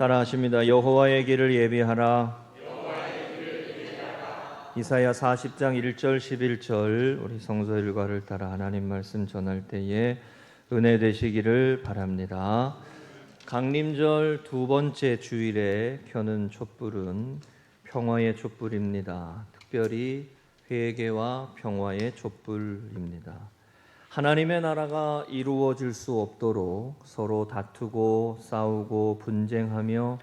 따라하십니다. 여호와의 길을 예비하라. 이사야 40장 1절 11절 우리 성서 일과를 따라 하나님 말씀 전할 때에 은혜 되시기를 바랍니다. 강림절 두 번째 주일에 켜는 촛불은 평화의 촛불입니다. 특별히 회개와 평화의 촛불입니다. 하나님의 나라가 이루어질 수 없도록 서로 다투고 싸우고 분쟁하며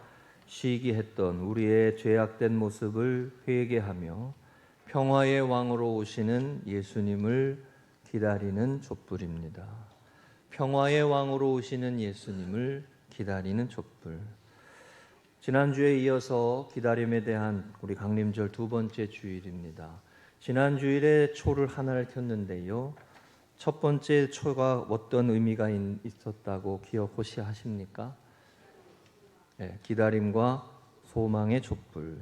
시기했던 우리의 죄악된 모습을 회개하며 평화의 왕으로 오시는 예수님을 기다리는 촛불입니다. 평화의 왕으로 오시는 예수님을 기다리는 촛불. 지난주에 이어서 기다림에 대한 우리 강림절 두 번째 주일입니다. 지난 주일에 초를 하나를 켰는데요. 첫 번째 초가 어떤 의미가 있었다고 기억 혹시 하십니까? 네, 기다림과 소망의 촛불.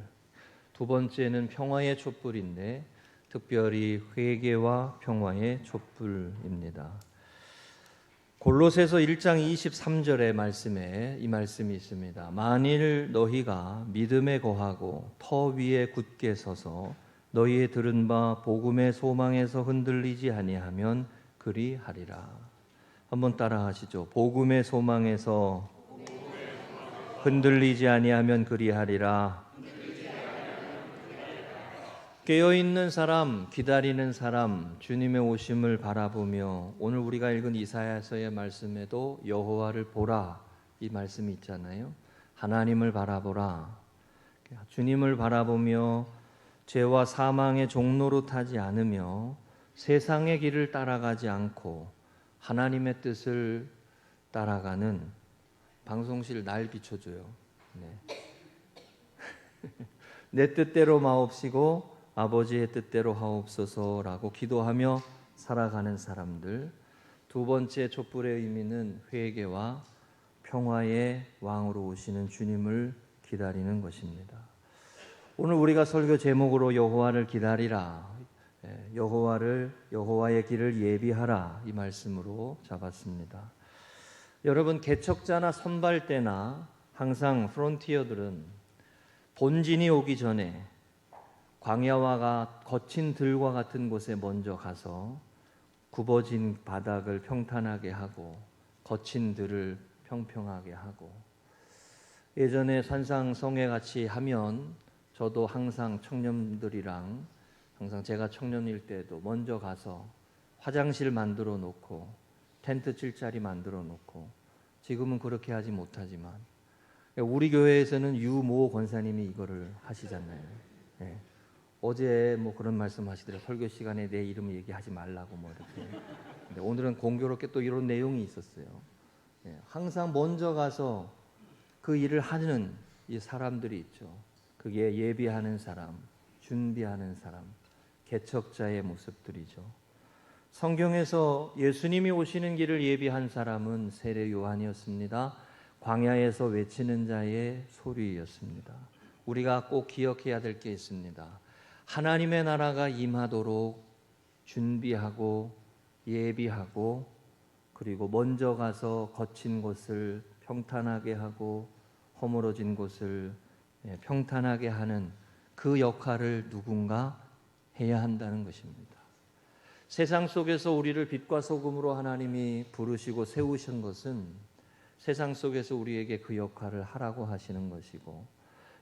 두 번째는 평화의 촛불인데 특별히 회개와 평화의 촛불입니다. 골로새서 1장 23절의 말씀에 이 말씀이 있습니다. 만일 너희가 믿음에 거하고 터 위에 굳게 서서 너희의 들은 바 복음의 소망에서 흔들리지 아니하면 그리하리라. 한번 따라 하시죠. 복음의 소망에서 흔들리지 아니하면 그리하리라. 깨어있는 사람, 기다리는 사람, 주님의 오심을 바라보며 오늘 우리가 읽은 이사야서의 말씀에도 여호와를 보라 이 말씀이 있잖아요. 하나님을 바라보라. 주님을 바라보며 죄와 사망의 종로로 타지 않으며 세상의 길을 따라가지 않고 하나님의 뜻을 따라가는 방송실 날 비춰줘요. 네. 내 뜻대로 마옵시고 아버지의 뜻대로 하옵소서라고 기도하며 살아가는 사람들. 두 번째 촛불의 의미는 회개와 평화의 왕으로 오시는 주님을 기다리는 것입니다. 오늘 우리가 설교 제목으로 여호와를 기다리라, 여호와의 길을 예비하라 이 말씀으로 잡았습니다. 여러분, 개척자나 선발대나 항상 프론티어들은 본진이 오기 전에 광야와 거친 들과 같은 곳에 먼저 가서 굽어진 바닥을 평탄하게 하고 거친 들을 평평하게 하고, 예전에 산상성회 같이 하면 저도 항상 청년들이랑 항상 제가 청년일 때도 먼저 가서 화장실 만들어 놓고 텐트 칠 자리 만들어 놓고, 지금은 그렇게 하지 못하지만 우리 교회에서는 유모 권사님이 이거를 하시잖아요. 네. 어제 뭐 그런 말씀 하시더라고요. 설교 시간에 내 이름 얘기하지 말라고 뭐 이렇게. 근데 오늘은 공교롭게 또 이런 내용이 있었어요. 네. 항상 먼저 가서 그 일을 하는 이 사람들이 있죠. 그게 예비하는 사람, 준비하는 사람, 개척자의 모습들이죠. 성경에서 예수님이 오시는 길을 예비한 사람은 세례 요한이었습니다. 광야에서 외치는 자의 소리였습니다. 우리가 꼭 기억해야 될 게 있습니다. 하나님의 나라가 임하도록 준비하고 예비하고, 그리고 먼저 가서 거친 곳을 평탄하게 하고 허물어진 곳을 평탄하게 하는 그 역할을 누군가 해야 한다는 것입니다. 세상 속에서 우리를 빛과 소금으로 하나님이 부르시고 세우신 것은 세상 속에서 우리에게 그 역할을 하라고 하시는 것이고,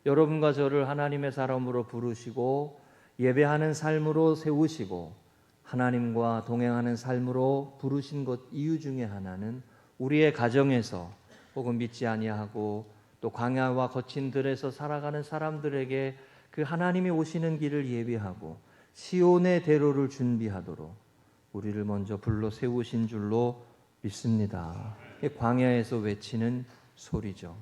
여러분과 저를 하나님의 사람으로 부르시고 예배하는 삶으로 세우시고 하나님과 동행하는 삶으로 부르신 것 이유 중에 하나는 우리의 가정에서 혹은 믿지 아니하고 또 광야와 거친 들에서 살아가는 사람들에게 그 하나님이 오시는 길을 예비하고 시온의 대로를 준비하도록 우리를 먼저 불러 세우신 줄로 믿습니다. 광야에서 외치는 소리죠.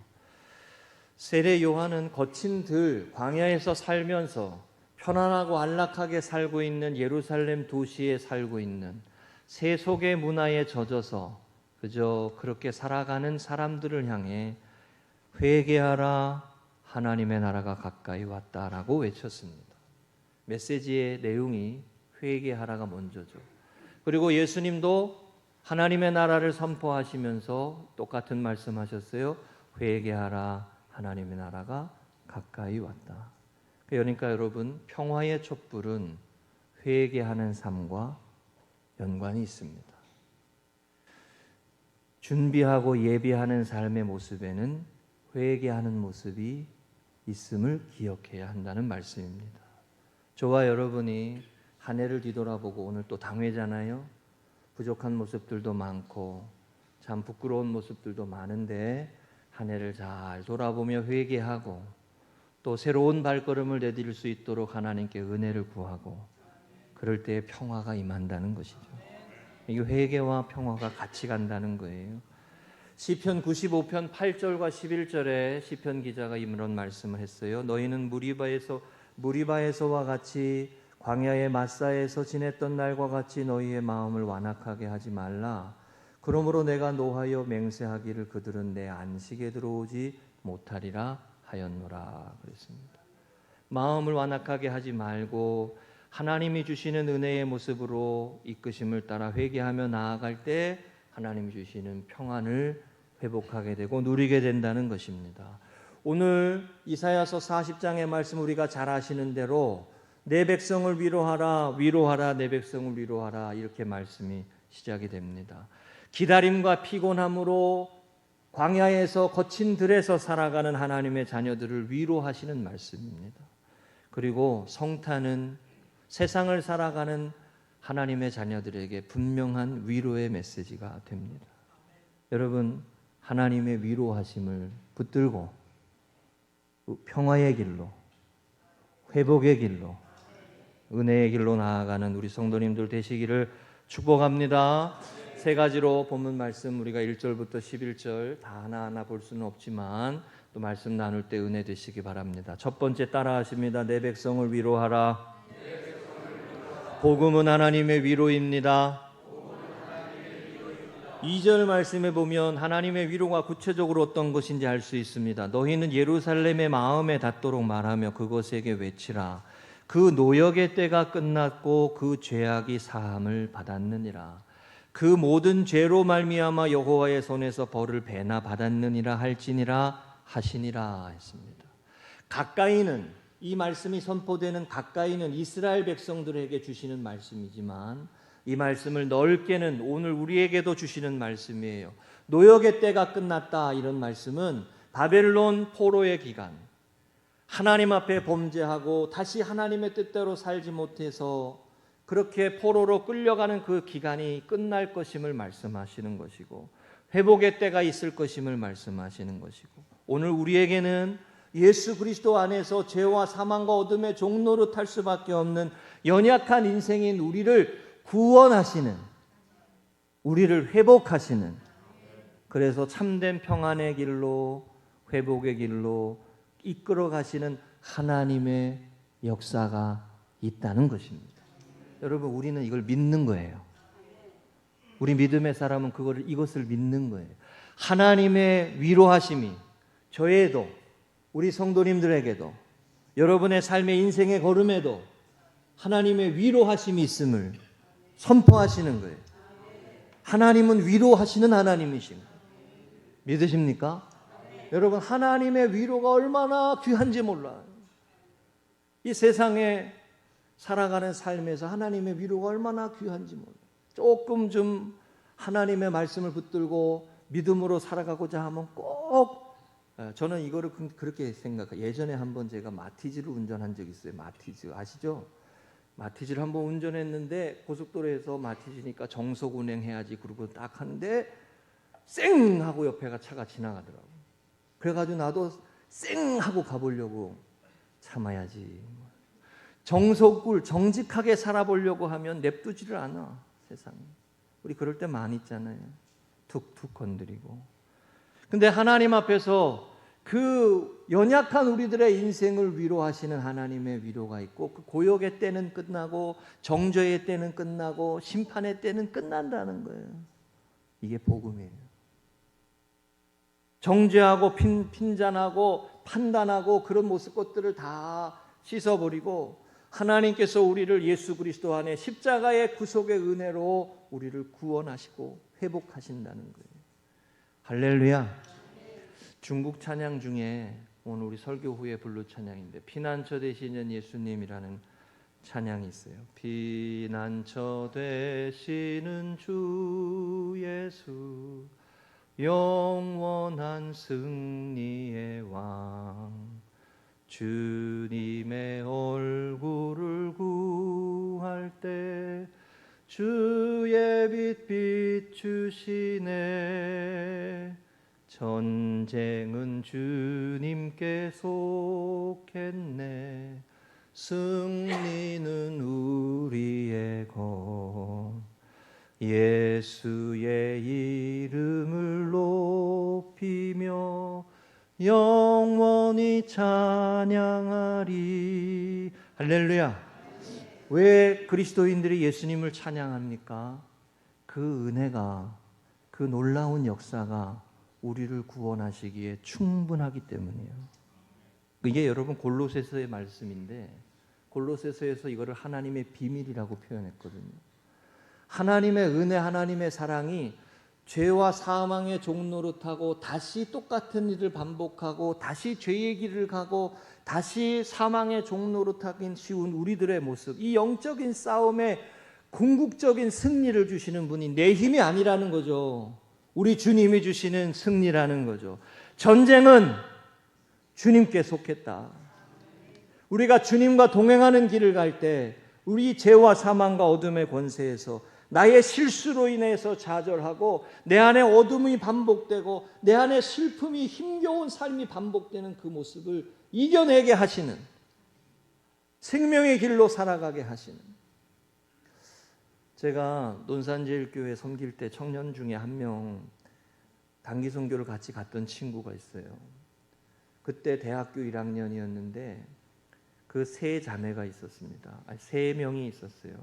세례 요한은 거친 들 광야에서 살면서 편안하고 안락하게 살고 있는 예루살렘 도시에 살고 있는 세속의 문화에 젖어서 그저 그렇게 살아가는 사람들을 향해 회개하라, 하나님의 나라가 가까이 왔다라고 외쳤습니다. 메시지의 내용이 회개하라가 먼저죠. 그리고 예수님도 하나님의 나라를 선포하시면서 똑같은 말씀하셨어요. 회개하라, 하나님의 나라가 가까이 왔다. 그러니까 여러분, 평화의 촛불은 회개하는 삶과 연관이 있습니다. 준비하고 예비하는 삶의 모습에는 회개하는 모습이 있음을 기억해야 한다는 말씀입니다. 저와 여러분이 한 해를 뒤돌아보고 오늘 또 당회잖아요. 부족한 모습들도 많고 참 부끄러운 모습들도 많은데 한 해를 잘 돌아보며 회개하고 또 새로운 발걸음을 내디딜 수 있도록 하나님께 은혜를 구하고 그럴 때에 평화가 임한다는 것이죠. 이게 회개와 평화가 같이 간다는 거예요. 시편 95편 8절과 11절에 시편 기자가 이런 말씀을 했어요. 너희는 무리바에서와 같이 광야의 마사에서 지냈던 날과 같이 너희의 마음을 완악하게 하지 말라. 그러므로 내가 노하여 맹세하기를 그들은 내 안식에 들어오지 못하리라 하였노라 그랬습니다. 마음을 완악하게 하지 말고 하나님이 주시는 은혜의 모습으로 이끄심을 따라 회개하며 나아갈 때 하나님이 주시는 평안을 회복하게 되고 누리게 된다는 것입니다. 오늘 이사야서 40장의 말씀 우리가 잘 아시는 대로 내 백성을 위로하라, 위로하라, 내 백성을 위로하라 이렇게 말씀이 시작이 됩니다. 기다림과 피곤함으로 광야에서 거친 들에서 살아가는 하나님의 자녀들을 위로하시는 말씀입니다. 그리고 성탄은 세상을 살아가는 하나님의 자녀들에게 분명한 위로의 메시지가 됩니다. 여러분, 하나님의 위로하심을 붙들고 평화의 길로, 회복의 길로, 은혜의 길로 나아가는 우리 성도님들 되시기를 축복합니다. 세 가지로 본문 말씀 우리가 1절부터 11절 다 하나하나 볼 수는 없지만 또 말씀 나눌 때 은혜 되시기 바랍니다. 첫 번째 따라하십니다. 내 백성을 위로하라. 복음은 하나님의 위로입니다. 2절 말씀에 보면 하나님의 위로가 구체적으로 어떤 것인지 알 수 있습니다. 너희는 예루살렘의 마음에 닿도록 말하며 그것에게 외치라. 그 노역의 때가 끝났고 그 죄악이 사함을 받았느니라. 그 모든 죄로 말미암아 여호와의 손에서 벌을 배나 받았느니라 할지니라 하시니라 했습니다. 가까이는 이 말씀이 선포되는 가까이는 이스라엘 백성들에게 주시는 말씀이지만 이 말씀을 넓게는 오늘 우리에게도 주시는 말씀이에요. 노역의 때가 끝났다 이런 말씀은 바벨론 포로의 기간, 하나님 앞에 범죄하고 다시 하나님의 뜻대로 살지 못해서 그렇게 포로로 끌려가는 그 기간이 끝날 것임을 말씀하시는 것이고 회복의 때가 있을 것임을 말씀하시는 것이고 오늘 우리에게는 예수 그리스도 안에서 죄와 사망과 어둠의 종로로 탈 수밖에 없는 연약한 인생인 우리를 구원하시는, 우리를 회복하시는, 그래서 참된 평안의 길로 회복의 길로 이끌어 가시는 하나님의 역사가 있다는 것입니다. 여러분, 우리는 이걸 믿는 거예요. 우리 믿음의 사람은 이것을 믿는 거예요. 하나님의 위로하심이 저에도 우리 성도님들에게도 여러분의 삶의 인생의 걸음에도 하나님의 위로하심이 있음을 선포하시는 거예요. 하나님은 위로하시는 하나님이신 거예요. 믿으십니까? 여러분, 하나님의 위로가 얼마나 귀한지 몰라요. 이 세상에 살아가는 삶에서 하나님의 위로가 얼마나 귀한지 몰라요. 조금 좀 하나님의 말씀을 붙들고 믿음으로 살아가고자 하면 꼭 저는 이거를 그렇게 생각해요. 예전에 한번 제가 마티즈를 운전한 적이 있어요. 마티즈 아시죠? 마티즈를 한번 운전했는데 고속도로에서 마티즈니까 정속 운행해야지 그러고 딱 하는데 쌩 하고 옆에가 차가 지나가더라고요. 그래가지고 나도 쌩 하고 가보려고 참아야지. 정속을 정직하게 살아보려고 하면 냅두지를 않아 세상에. 우리 그럴 때 많이 있잖아요. 툭툭 건드리고. 근데 하나님 앞에서 그 연약한 우리들의 인생을 위로하시는 하나님의 위로가 있고 그 고역의 때는 끝나고 정죄의 때는 끝나고 심판의 때는 끝난다는 거예요. 이게 복음이에요. 정죄하고 핀잔하고 판단하고 그런 모습 것들을 다 씻어버리고 하나님께서 우리를 예수 그리스도 안에 십자가의 구속의 은혜로 우리를 구원하시고 회복하신다는 거예요. 할렐루야. 중국 찬양 중에 오늘 우리 설교 후에 불러 찬양인데 피난처 되시는 예수님이라는 찬양이 있어요. 피난처 되시는 주 예수, 영원한 승리의 왕, 주님의 얼굴을 구할 때 주의 빛 비추시네. 전쟁은 주님께 속했네. 승리는 우리의 것. 예수의 이름을 높이며 영원히 찬양하리. 할렐루야. 왜 그리스도인들이 예수님을 찬양합니까? 그 은혜가, 그 놀라운 역사가 우리를 구원하시기에 충분하기 때문이에요. 이게 여러분 골로새서의 말씀인데, 골로새서에서 이거를 하나님의 비밀이라고 표현했거든요. 하나님의 은혜, 하나님의 사랑이 죄와 사망의 종노릇하고 다시 똑같은 일을 반복하고 다시 죄의 길을 가고 다시 사망의 종노릇하긴 쉬운 우리들의 모습, 이 영적인 싸움에 궁극적인 승리를 주시는 분이 내 힘이 아니라는 거죠. 우리 주님이 주시는 승리라는 거죠. 전쟁은 주님께 속했다. 우리가 주님과 동행하는 길을 갈 때 우리 죄와 사망과 어둠의 권세에서 나의 실수로 인해서 좌절하고 내 안에 어둠이 반복되고 내 안에 슬픔이 힘겨운 삶이 반복되는 그 모습을 이겨내게 하시는, 생명의 길로 살아가게 하시는. 제가 논산제일교회 섬길 때 청년 중에 한 명 단기 선교를 같이 갔던 친구가 있어요. 그때 대학교 1학년이었는데 그 세 자매가 있었습니다. 세 명이 있었어요.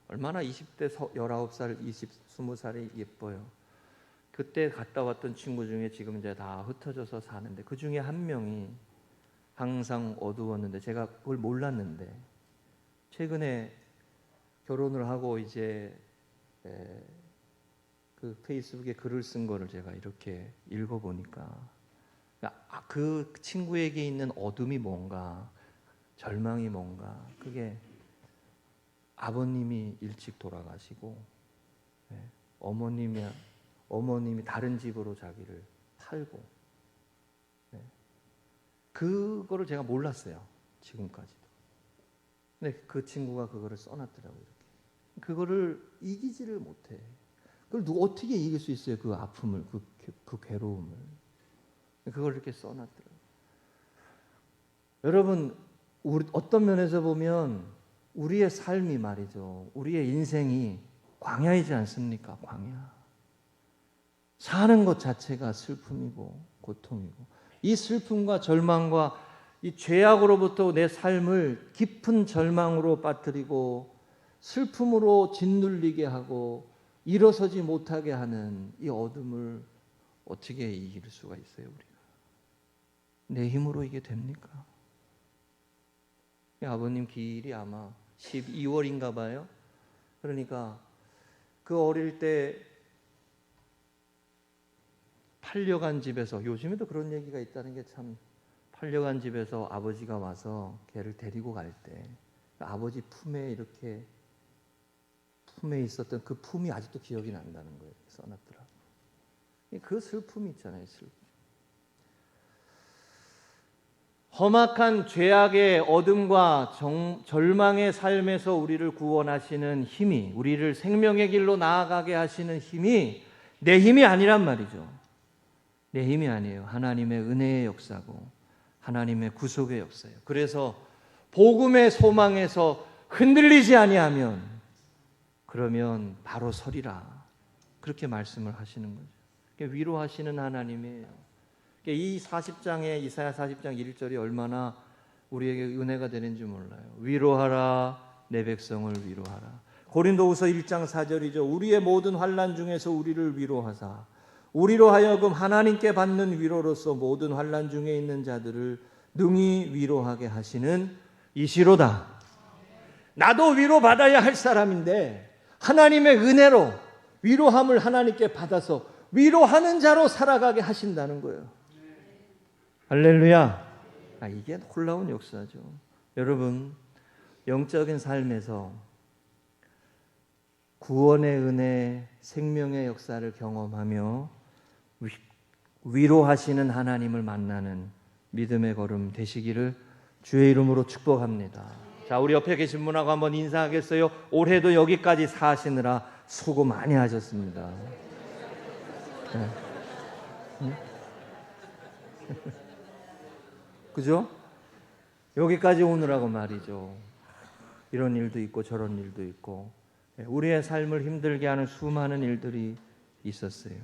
얼마나 20대 19살, 20살이 예뻐요. 그때 갔다 왔던 친구 중에 지금 이제 다 흩어져서 사는데 그 중에 한 명이 항상 어두웠는데 제가 그걸 몰랐는데 최근에 결혼을 하고 이제 그 페이스북에 글을 쓴 거를 제가 이렇게 읽어보니까 그 친구에게 있는 어둠이 뭔가, 절망이 뭔가, 그게 아버님이 일찍 돌아가시고 어머님이 다른 집으로 자기를 팔고, 그거를 제가 몰랐어요 지금까지도. 근데 그 친구가 그거를 써놨더라고요. 이렇게. 그거를 이기지를 못해. 그걸 어떻게 이길 수 있어요? 그 아픔을, 그 괴로움을. 그걸 이렇게 써놨더라고요. 여러분, 어떤 면에서 보면 우리의 삶이 말이죠, 우리의 인생이 광야이지 않습니까? 광야. 사는 것 자체가 슬픔이고 고통이고, 이 슬픔과 절망과 이 죄악으로부터 내 삶을 깊은 절망으로 빠뜨리고 슬픔으로 짓눌리게 하고 일어서지 못하게 하는 이 어둠을 어떻게 이길 수가 있어요? 우리가 내 힘으로 이게 됩니까? 아버님 기일이 아마 12월인가 봐요. 그러니까 그 어릴 때 팔려간 집에서, 요즘에도 그런 얘기가 있다는 게 참, 팔려간 집에서 아버지가 와서 걔를 데리고 갈 때 아버지 품에 이렇게 품에 있었던 그 품이 아직도 기억이 난다는 거예요. 써놨더라고요. 그 슬픔이 있잖아요. 슬픔. 험악한 죄악의 어둠과 절망의 삶에서 우리를 구원하시는 힘이, 우리를 생명의 길로 나아가게 하시는 힘이 내 힘이 아니란 말이죠. 내 힘이 아니에요. 하나님의 은혜의 역사고 하나님의 구속의 역사예요. 그래서 복음의 소망에서 흔들리지 아니하면 그러면 바로 서리라, 그렇게 말씀을 하시는 거죠. 위로하시는 하나님이에요. 이 40장의 이사야 40장 1절이 얼마나 우리에게 은혜가 되는지 몰라요. 위로하라, 내 백성을 위로하라. 고린도후서 1장 4절이죠. 우리의 모든 환난 중에서 우리를 위로하사 우리로 하여금 하나님께 받는 위로로서 모든 환난 중에 있는 자들을 능히 위로하게 하시는 이시로다. 나도 위로받아야 할 사람인데 하나님의 은혜로 위로함을 하나님께 받아서 위로하는 자로 살아가게 하신다는 거예요. 할렐루야. 이게 놀라운 역사죠. 여러분, 영적인 삶에서 구원의 은혜, 생명의 역사를 경험하며 위로하시는 하나님을 만나는 믿음의 걸음 되시기를 주의 이름으로 축복합니다. 자, 우리 옆에 계신 분하고 한번 인사하겠어요? 올해도 여기까지 사시느라 수고 많이 하셨습니다. 네. 그죠? 여기까지 오느라고 말이죠. 이런 일도 있고 저런 일도 있고 우리의 삶을 힘들게 하는 수많은 일들이 있었어요.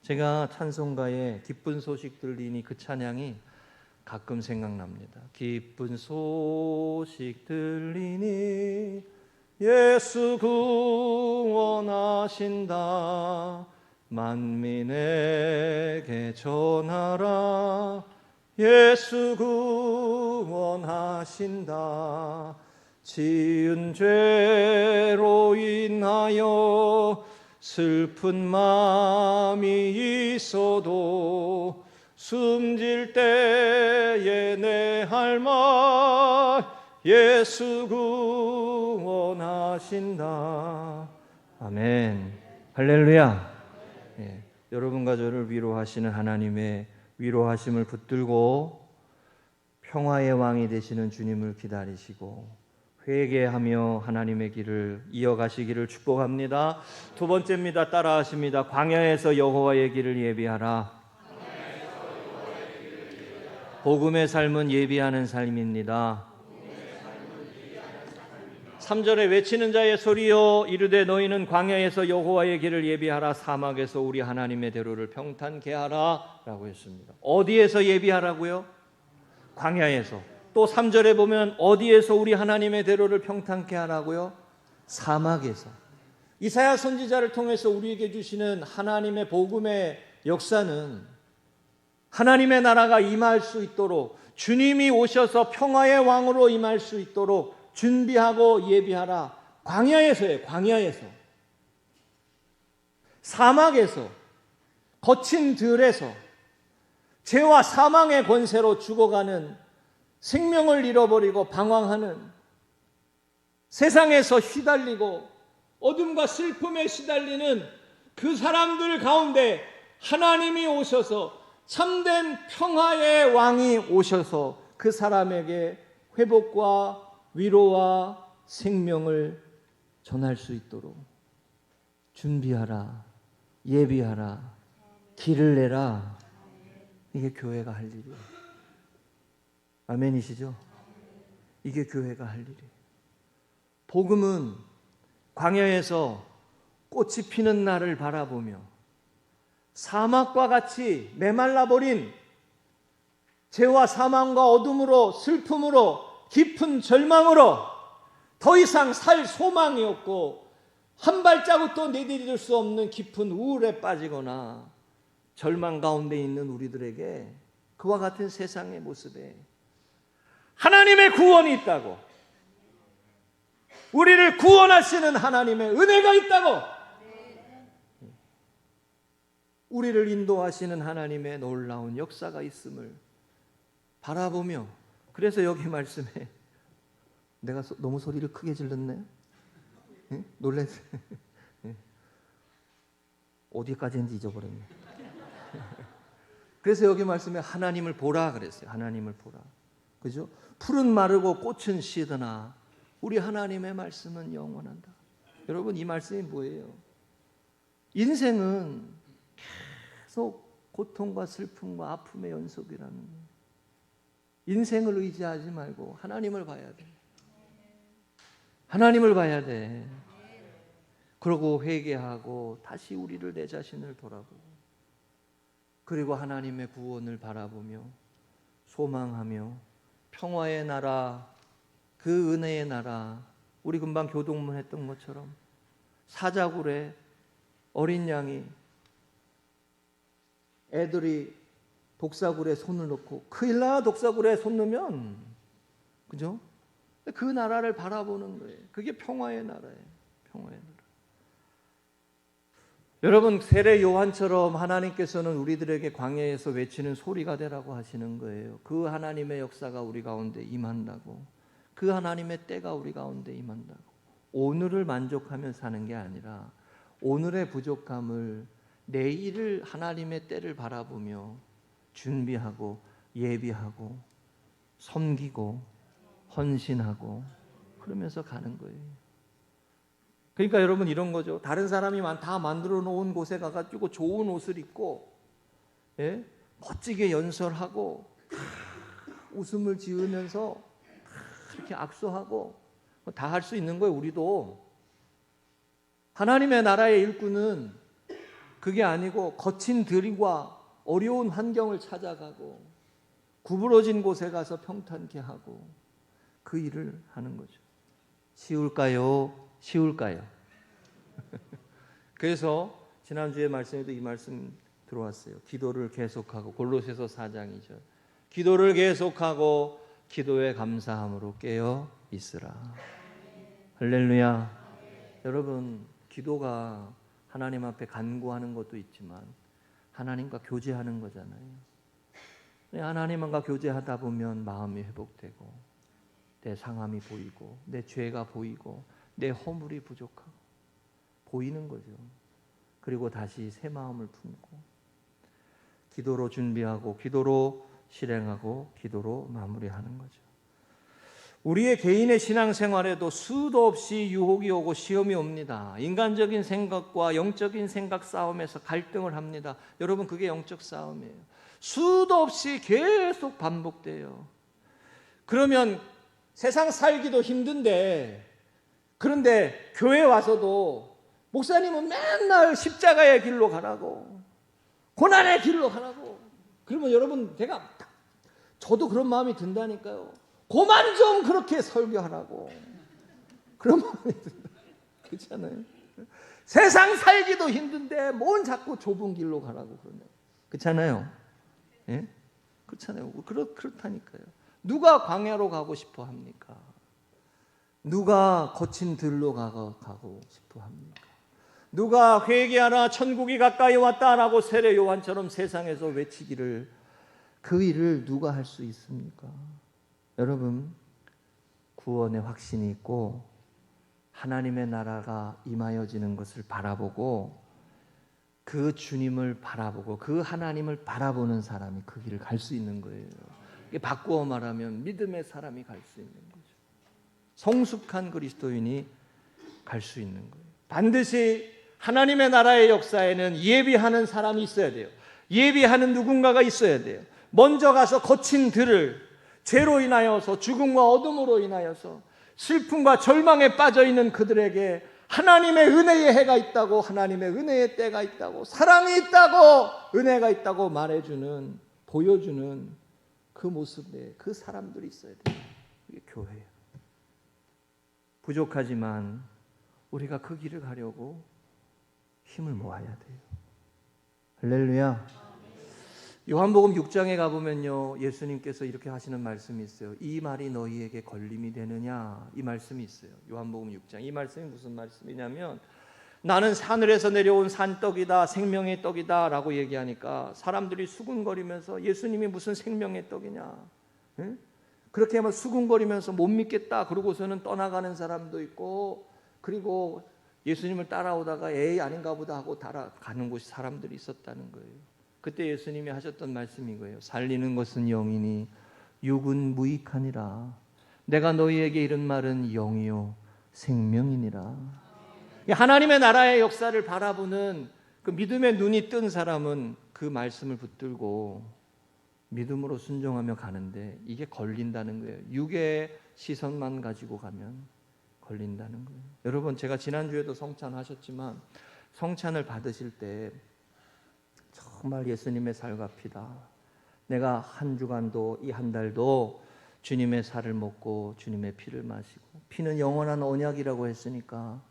제가 찬송가에 기쁜 소식 들리니 그 찬양이 가끔 생각납니다. 기쁜 소식 들리니 예수 구원하신다. 만민에게 전하라. 예수 구원하신다. 지은 죄로 인하여 슬픈 마음이 있어도 숨질 때에 내 할 말 예수 구원하신다. 아멘. 할렐루야. 여러분과 저를 위로하시는 하나님의 위로하심을 붙들고 평화의 왕이 되시는 주님을 기다리시고 회개하며 하나님의 길을 이어가시기를 축복합니다. 두 번째입니다. 따라하십니다. 광야에서 여호와의 길을 예비하라. 복음의 삶은 예비하는 삶입니다. 3절에 외치는 자의 소리여 이르되 너희는 광야에서 여호와의 길을 예비하라. 사막에서 우리 하나님의 대로를 평탄케 하라 라고 했습니다. 어디에서 예비하라고요? 광야에서. 또 3절에 보면 어디에서 우리 하나님의 대로를 평탄케 하라고요? 사막에서. 이사야 선지자를 통해서 우리에게 주시는 하나님의 복음의 역사는 하나님의 나라가 임할 수 있도록 주님이 오셔서 평화의 왕으로 임할 수 있도록 준비하고 예비하라. 광야에서예요. 광야에서. 사막에서, 거친 들에서 죄와 사망의 권세로 죽어가는, 생명을 잃어버리고 방황하는, 세상에서 휘달리고 어둠과 슬픔에 시달리는 그 사람들 가운데 하나님이 오셔서 참된 평화의 왕이 오셔서 그 사람에게 회복과 위로와 생명을 전할 수 있도록 준비하라, 예비하라, 길을 내라. 이게 교회가 할 일이에요. 아멘이시죠? 이게 교회가 할 일이에요. 복음은 광야에서 꽃이 피는 날을 바라보며 사막과 같이 메말라버린 죄와 사망과 어둠으로, 슬픔으로, 깊은 절망으로 더 이상 살 소망이 없고 한 발자국도 내디딜 수 없는 깊은 우울에 빠지거나 절망 가운데 있는 우리들에게 그와 같은 세상의 모습에 하나님의 구원이 있다고, 우리를 구원하시는 하나님의 은혜가 있다고, 우리를 인도하시는 하나님의 놀라운 역사가 있음을 바라보며, 그래서 여기 말씀에 내가 너무 소리를 크게 질렀네? 놀랐어요. 어디까지 했는지 잊어버렸네. 그래서 여기 말씀에 하나님을 보라 그랬어요. 하나님을 보라. 그죠? 풀은 마르고 꽃은 시드나 우리 하나님의 말씀은 영원한다. 여러분, 이 말씀이 뭐예요? 인생은 계속 고통과 슬픔과 아픔의 연속이라는 거예요. 인생을 의지하지 말고 하나님을 봐야 돼. 하나님을 봐야 돼. 그러고 회개하고 다시 우리를, 내 자신을 돌아보고, 그리고 하나님의 구원을 바라보며 소망하며 평화의 나라, 그 은혜의 나라, 우리 금방 교동문 했던 것처럼 사자굴에 어린 양이, 애들이 독사굴에 손을 넣고 큰일 나, 독사굴에 손 넣으면, 그죠? 그 나라를 바라보는 거예요. 그게 평화의 나라예요. 평화의 나라. 여러분, 세례 요한처럼 하나님께서는 우리들에게 광야에서 외치는 소리가 되라고 하시는 거예요. 그 하나님의 역사가 우리 가운데 임한다고. 그 하나님의 때가 우리 가운데 임한다고. 오늘을 만족하며 사는 게 아니라 오늘의 부족함을, 내일을, 하나님의 때를 바라보며 준비하고 예비하고 섬기고 헌신하고 그러면서 가는 거예요. 그러니까 여러분, 이런 거죠. 다른 사람이 다 만들어 놓은 곳에 가가지고 좋은 옷을 입고, 예? 멋지게 연설하고 웃음을 지으면서 이렇게 악수하고 다 할 수 있는 거예요. 우리도. 하나님의 나라의 일꾼은 그게 아니고 거친 들과 어려운 환경을 찾아가고 구부러진 곳에 가서 평탄케 하고 그 일을 하는 거죠. 쉬울까요? 쉬울까요? 그래서 지난주에 말씀에도 이 말씀 들어왔어요. 기도를 계속하고, 골로새서 4장이죠. 기도를 계속하고 기도에 감사함으로 깨어 있으라. 할렐루야. 여러분, 기도가 하나님 앞에 간구하는 것도 있지만 하나님과 교제하는 거잖아요. 하나님과 교제하다 보면 마음이 회복되고 내 상함이 보이고 내 죄가 보이고 내 허물이 부족하고 보이는 거죠. 그리고 다시 새 마음을 품고 기도로 준비하고 기도로 실행하고 기도로 마무리하는 거죠. 우리의 개인의 신앙생활에도 수도 없이 유혹이 오고 시험이 옵니다. 인간적인 생각과 영적인 생각 싸움에서 갈등을 합니다. 여러분, 그게 영적 싸움이에요. 수도 없이 계속 반복돼요. 그러면 세상 살기도 힘든데, 그런데 교회 와서도 목사님은 맨날 십자가의 길로 가라고, 고난의 길로 가라고. 그러면 여러분, 저도 그런 마음이 든다니까요. 그만 좀 그렇게 설교하라고. 그런 마음이 든다. 그렇잖아요. 세상 살기도 힘든데 뭔 자꾸 좁은 길로 가라고 그러냐. 그렇잖아요. 예? 그렇잖아요. 그렇다니까요. 누가 광야로 가고 싶어 합니까? 누가 거친 들로 가고 싶어 합니까? 누가 회개하라 천국이 가까이 왔다라고 세례 요한처럼 세상에서 외치기를, 그 일을 누가 할 수 있습니까? 여러분, 구원의 확신이 있고 하나님의 나라가 임하여지는 것을 바라보고 그 주님을 바라보고 그 하나님을 바라보는 사람이 그 길을 갈 수 있는 거예요. 이게 바꾸어 말하면 믿음의 사람이 갈 수 있는 거죠. 성숙한 그리스도인이 갈 수 있는 거예요. 반드시 하나님의 나라의 역사에는 예비하는 사람이 있어야 돼요. 예비하는 누군가가 있어야 돼요. 먼저 가서 거친 들을, 죄로 인하여서 죽음과 어둠으로 인하여서 슬픔과 절망에 빠져있는 그들에게 하나님의 은혜의 해가 있다고, 하나님의 은혜의 때가 있다고, 사랑이 있다고, 은혜가 있다고 말해주는, 보여주는 그 모습에 그 사람들이 있어야 돼요. 이게 교회예요. 부족하지만 우리가 그 길을 가려고 힘을 모아야 돼요. 할렐루야. 요한복음 6장에 가보면요, 예수님께서 이렇게 하시는 말씀이 있어요. 이 말이 너희에게 걸림이 되느냐, 이 말씀이 있어요. 요한복음 6장. 이 말씀이 무슨 말씀이냐면, 나는 하늘에서 내려온 산떡이다, 생명의 떡이다 라고 얘기하니까 사람들이 수군거리면서 예수님이 무슨 생명의 떡이냐, 응? 그렇게 하면 수군거리면서 못 믿겠다 그러고서는 떠나가는 사람도 있고, 그리고 예수님을 따라오다가 에이 아닌가 보다 하고 따라가는 곳이 사람들이 있었다는 거예요. 그때 예수님이 하셨던 말씀이 거예요. 살리는 것은 영이니 육은 무익하니라. 내가 너희에게 이른 말은 영이요 생명이니라. 하나님의 나라의 역사를 바라보는 그 믿음의 눈이 뜬 사람은 그 말씀을 붙들고 믿음으로 순종하며 가는데 이게 걸린다는 거예요. 육의 시선만 가지고 가면 걸린다는 거예요. 여러분, 제가 지난주에도 성찬하셨지만 성찬을 받으실 때 정말 예수님의 살과 피다, 내가 한 주간도 이 한 달도 주님의 살을 먹고 주님의 피를 마시고, 피는 영원한 언약이라고 했으니까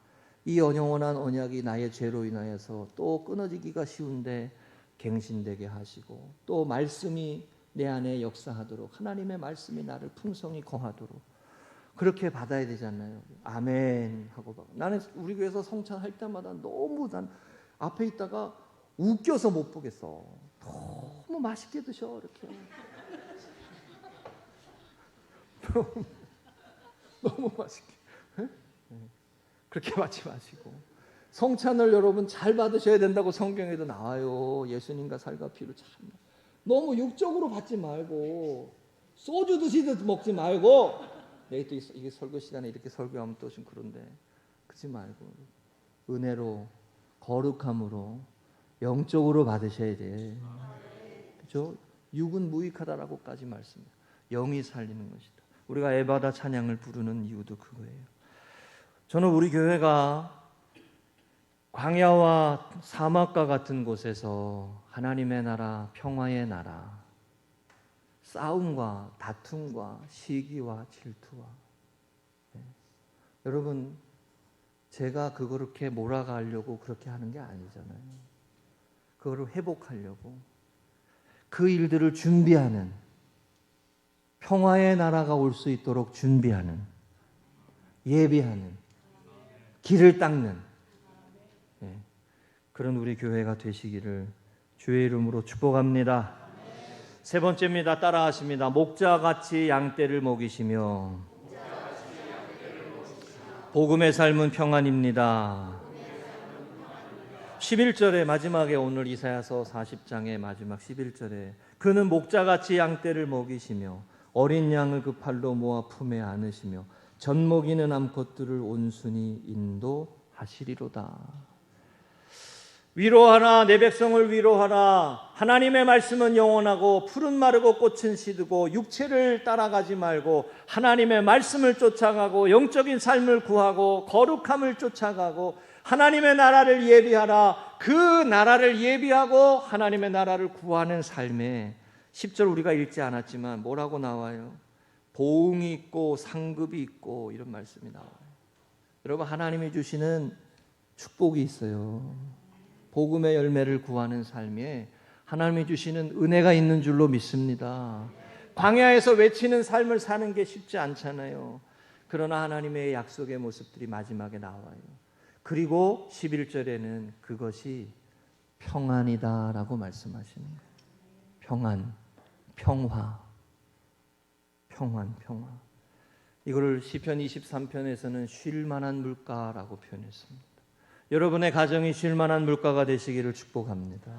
이 영원한 언약이 나의 죄로 인하여서 또 끊어지기가 쉬운데 갱신되게 하시고, 또 말씀이 내 안에 역사하도록, 하나님의 말씀이 나를 풍성히 거하도록 그렇게 받아야 되잖아요. 아멘 하고. 나는 우리 교회에서 성찬할 때마다 너무 앞에 있다가 웃겨서 못 보겠어. 너무 맛있게 드셔 이렇게. 너무 맛있게. 그렇게 받지 마시고 성찬을 여러분 잘 받으셔야 된다고 성경에도 나와요. 예수님과 살과 피로 참. 너무 육적으로 받지 말고 소주 드시듯 먹지 말고 내가 또 이게 설교 시간에 이렇게 설교하면 또 좀 그런데 그러지 말고 은혜로 거룩함으로 영적으로 받으셔야 돼. 그렇죠? 육은 무익하다라고까지 말씀해요. 영이 살리는 것이다. 우리가 에바다 찬양을 부르는 이유도 그거예요. 저는 우리 교회가 광야와 사막과 같은 곳에서 하나님의 나라, 평화의 나라, 싸움과 다툼과 시기와 질투와 여러분 제가 그렇게 몰아가려고 그렇게 하는 게 아니잖아요. 그거를 회복하려고 그 일들을 준비하는 평화의 나라가 올 수 있도록 준비하는 예비하는 길을 닦는 그런 우리 교회가 되시기를 주의 이름으로 축복합니다. 세 번째입니다. 따라하십니다. 목자같이 양떼를 먹이시며 복음의 삶은 평안입니다. 11절의 마지막에 오늘 이사야서 40장의 마지막 11절에 그는 목자같이 양떼를 먹이시며 어린 양을 그 팔로 모아 품에 안으시며 젖먹이는 암컷들을 온순히 인도하시리로다. 위로하라 내 백성을 위로하라. 하나님의 말씀은 영원하고 푸른 마르고 꽃은 시드고 육체를 따라가지 말고 하나님의 말씀을 쫓아가고 영적인 삶을 구하고 거룩함을 쫓아가고 하나님의 나라를 예비하라. 그 나라를 예비하고 하나님의 나라를 구하는 삶에 10절 우리가 읽지 않았지만 뭐라고 나와요? 보응이 있고 상급이 있고 이런 말씀이 나와요. 여러분 하나님이 주시는 축복이 있어요. 복음의 열매를 구하는 삶에 하나님이 주시는 은혜가 있는 줄로 믿습니다. 광야에서 외치는 삶을 사는 게 쉽지 않잖아요. 그러나 하나님의 약속의 모습들이 마지막에 나와요. 그리고 11절에는 그것이 평안이다라고 말씀하시는 거예요. 평안, 평화, 평안, 평화. 이거를 시편 23편에서는 쉴 만한 물가라고 표현했습니다. 여러분의 가정이 쉴 만한 물가가 되시기를 축복합니다.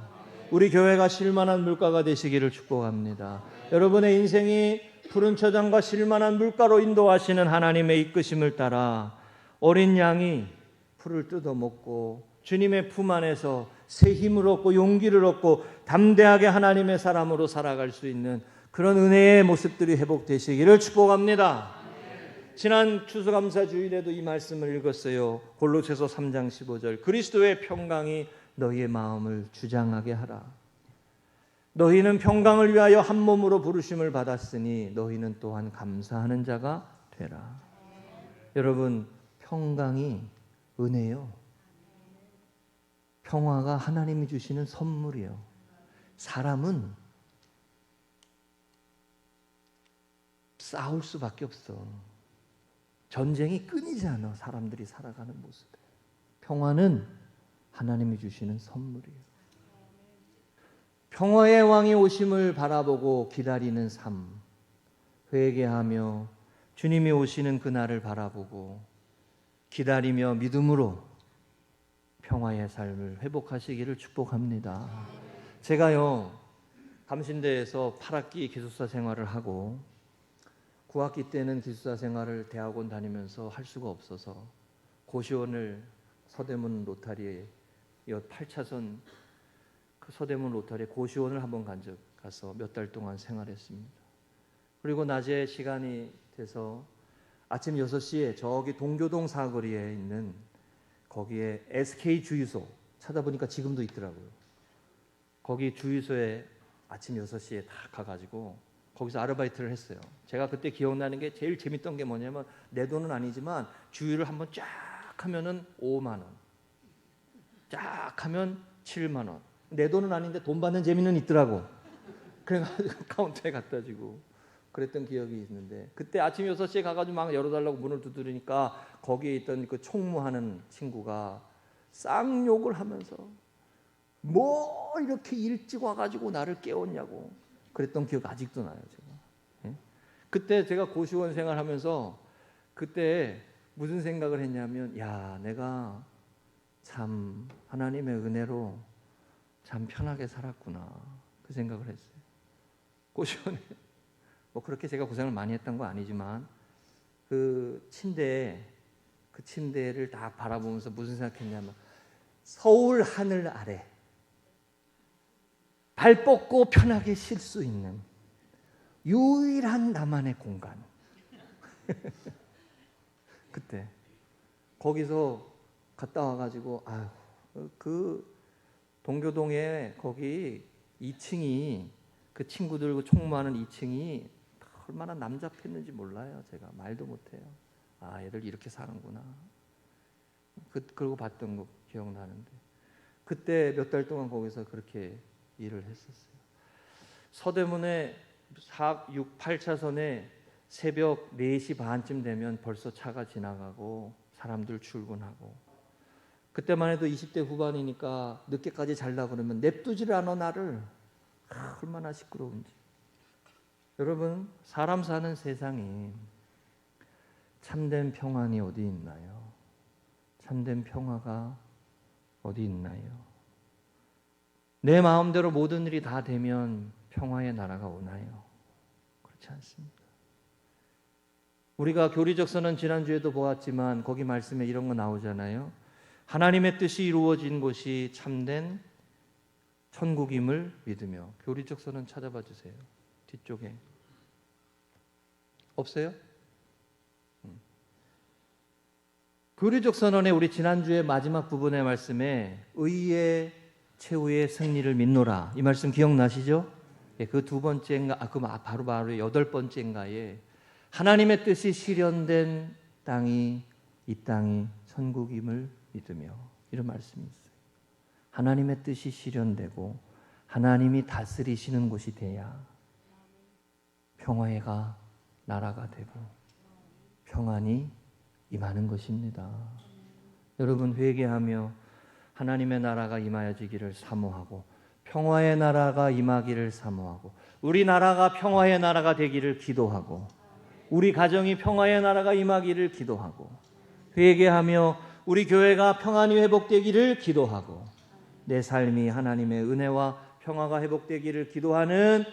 우리 교회가 쉴 만한 물가가 되시기를 축복합니다. 여러분의 인생이 푸른 초장과 쉴 만한 물가로 인도하시는 하나님의 이끄심을 따라 어린 양이 풀을 뜯어먹고 주님의 품 안에서 새 힘을 얻고 용기를 얻고 담대하게 하나님의 사람으로 살아갈 수 있는 그런 은혜의 모습들이 회복되시기를 축복합니다. 지난 추수감사 주일에도 이 말씀을 읽었어요. 골로새서 3장 15절 그리스도의 평강이 너희의 마음을 주장하게 하라. 너희는 평강을 위하여 한 몸으로 부르심을 받았으니 너희는 또한 감사하는 자가 되라. 여러분 평강이 은혜요. 평화가 하나님이 주시는 선물이요. 사람은 싸울 수밖에 없어. 전쟁이 끊이지 않아. 사람들이 살아가는 모습에. 평화는 하나님이 주시는 선물이에요. 평화의 왕이 오심을 바라보고 기다리는 삶, 회개하며 주님이 오시는 그날을 바라보고 기다리며 믿음으로 평화의 삶을 회복하시기를 축복합니다. 제가요 감신대에서 8학기 기숙사 생활을 하고 9학기 때는 기숙사 생활을 대학원 다니면서 할 수가 없어서 고시원을 서대문 로타리에 8차선 그 서대문 로타리에 고시원을 한번 가서 몇 달 동안 생활했습니다. 그리고 낮에 시간이 돼서 아침 6시에 저기 동교동 사거리에 있는 거기에 SK 주유소 찾아보니까 지금도 있더라고요. 거기 주유소에 아침 6시에 다 가가지고 거기서 아르바이트를 했어요. 제가 그때 기억나는 게 제일 재밌던 게 뭐냐면 내 돈은 아니지만 주유를 한번 쫙 하면은 5만 원, 쫙 하면 7만 원. 내 돈은 아닌데 돈 받는 재미는 있더라고. 그래가지고 카운터에 갖다 주고 그랬던 기억이 있는데 그때 아침 6시에 가가지고 막 열어달라고 문을 두드리니까 거기에 있던 그 총무하는 친구가 쌍욕을 하면서 뭐 이렇게 일찍 와가지고 나를 깨웠냐고 그랬던 기억 아직도 나요. 제가. 예? 그때 제가 고시원 생활하면서 그때 무슨 생각을 했냐면, 야, 내가 참 하나님의 은혜로 참 편하게 살았구나, 그 생각을 했어요. 고시원에 뭐 그렇게 제가 고생을 많이 했던 거 아니지만 그 침대를 딱 바라보면서 무슨 생각했냐면, 서울 하늘 아래 발 뻗고 편하게 쉴 수 있는 유일한 나만의 공간. 그때 거기서 갔다 와가지고, 아유, 그 동교동에 거기 2층이, 그 친구들 총무하는 2층이 얼마나 남잡했는지 몰라요. 제가 말도 못해요. 아, 애들 이렇게 사는구나. 그러고 봤던 거 기억나는데, 그때 몇 달 동안 거기서 그렇게 일을 했었어요. 서대문에 4, 6, 8차선에 새벽 4시 반쯤 되면 벌써 차가 지나가고 사람들 출근하고, 그때만 해도 20대 후반이니까 늦게까지 잘라 그러면 냅두지를 않아 나를. 얼마나 시끄러운지. 여러분, 사람 사는 세상이 참된 평안이 어디 있나요? 참된 평화가 어디 있나요? 내 마음대로 모든 일이 다 되면 평화의 나라가 오나요? 그렇지 않습니다. 우리가 교리적서는 지난주에도 보았지만 거기 말씀에 이런 거 나오잖아요. 하나님의 뜻이 이루어진 곳이 참된 천국임을 믿으며. 교리적서는 찾아봐 주세요. 뒤쪽에 없어요? 교리적 선언의 우리 지난주에 마지막 부분의 말씀에 의의 최후의 승리를 믿노라, 이 말씀 기억나시죠? 예, 그 두 번째인가, 바로 8번째인가에 하나님의 뜻이 실현된 땅이, 이 땅이 천국임을 믿으며, 이런 말씀이 있어요. 하나님의 뜻이 실현되고 하나님이 다스리시는 곳이 돼야 평화가 나라가 되고 평안이 임하는 것입니다. 여러분, 회개하며 하나님의 나라가 임하여지기를 사모하고 평화의 나라가 임하기를 사모하고 우리 나라가 평화의 나라가 되기를 기도하고 우리 가정이 평화의 나라가 임하기를 기도하고 회개하며 우리 교회가 평안이 회복되기를 기도하고 내 삶이 하나님의 은혜와 평화가 회복되기를 기도하는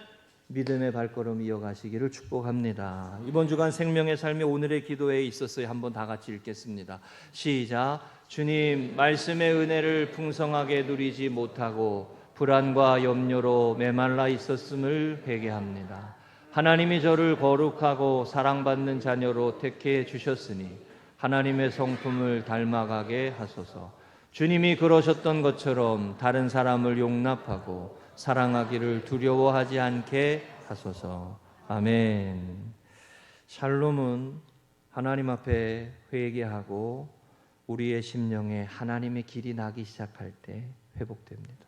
믿음의 발걸음 이어가시기를 축복합니다. 이번 주간 생명의 삶의 오늘의 기도에 있었어요. 한번 다 같이 읽겠습니다. 시작. 주님, 말씀의 은혜를 풍성하게 누리지 못하고 불안과 염려로 메말라 있었음을 회개합니다. 하나님이 저를 거룩하고 사랑받는 자녀로 택해 주셨으니 하나님의 성품을 닮아가게 하소서. 주님이 그러셨던 것처럼 다른 사람을 용납하고 사랑하기를 두려워하지 않게 하소서. 아멘. 샬롬은 하나님 앞에 회개하고 우리의 심령에 하나님의 길이 나기 시작할 때 회복됩니다.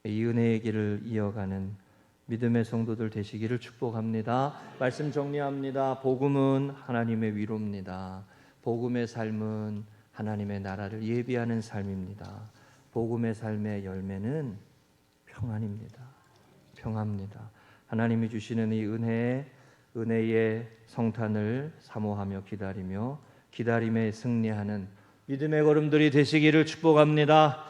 이 은혜의 길을 이어가는 믿음의 성도들 되시기를 축복합니다. 말씀 정리합니다. 복음은 하나님의 위로입니다. 복음의 삶은 하나님의 나라를 예비하는 삶입니다. 복음의 삶의 열매는 평안입니다. 평안입니다. 하나님이 주시는 이 은혜의 성탄을 사모하며 기다리며 기다림에 승리하는 믿음의 걸음들이 되시기를 축복합니다.